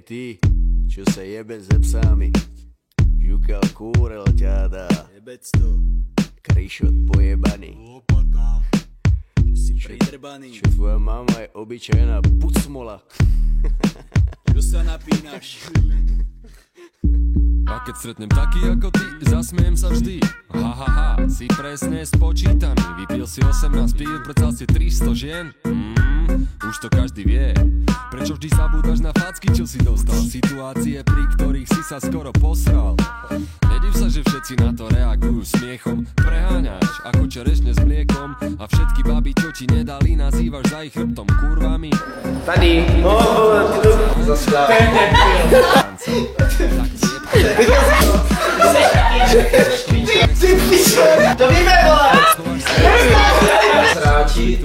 Hej ty, čo sa jebe ze psami, žukal kúrel ťa dá, Jebec to, krišot pojebaný, lopata, čo si pridrbaný, čo tvoja mama je obyčajná pucmola. čo sa napínaš. A keď stretnem taký ako ty, zasmiem sa vždy. Ha ha ha, si presne spočítaný. Vypil si 18 pív, precal si 300 žien. Už to každý vie. Prečo vždy zabúdaš na facky, čo si dostal? Situácie, pri ktorých si sa skoro posral. Nediv sa, že všetci na to reagujú smiechom. Preháňaš ako čerešne s mliekom. A všetky baby, čo ti nedali, nazývaš za ich chrbtom kurvami. Tady. Ty pičo, to víme, vole! Sráči.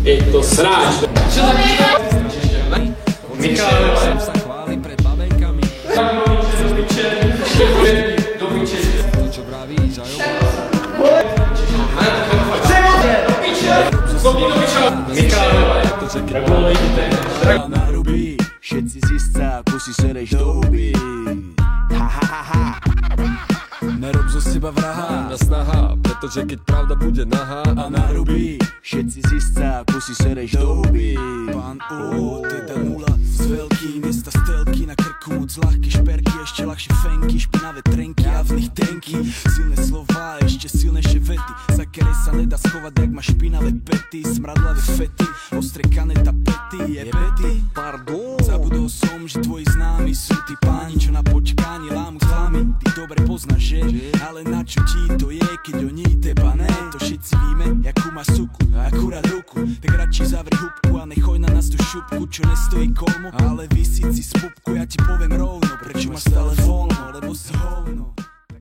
Je to sráč. Čo to je? Michal. Sa chváli pred babenkami. Do piče. To čo pravíš, aj A narubí, všetci zistá, ako si sereš do huby. Ha ha ha ha. Nerob zo seba vraha. na snaha, pretože keď pravda bude nahá. A narubí, všetci zistá, ako si sereš do huby. Pán O, teda nula z veľký, mesta stelky na krku, moc ľahké šperky, ešte ľahšie fenky, špinavé trenky a v nich tenky. Silné slova, ešte silnejšie vety, za ktoré sa nedá schovať, jak má špinavé pety, smradlavé fety, ostrekané tapety, je pety. Pardon. Zabudol som, že tvoji známi sú tí páni, čo na počkáni lámu chlami. Ty dobre poznáš, že? Ale na čo ti to je, keď oni teba ne? To všetci víme, jakú má suku, akurát ruku. Tak radšej zavri hubku a nechoj na nás tú šupku, čo nestojí kolmo. Ale vysiť si z pupku, ja ti poviem rovno, prečo máš stále voľno, lebo si hovno.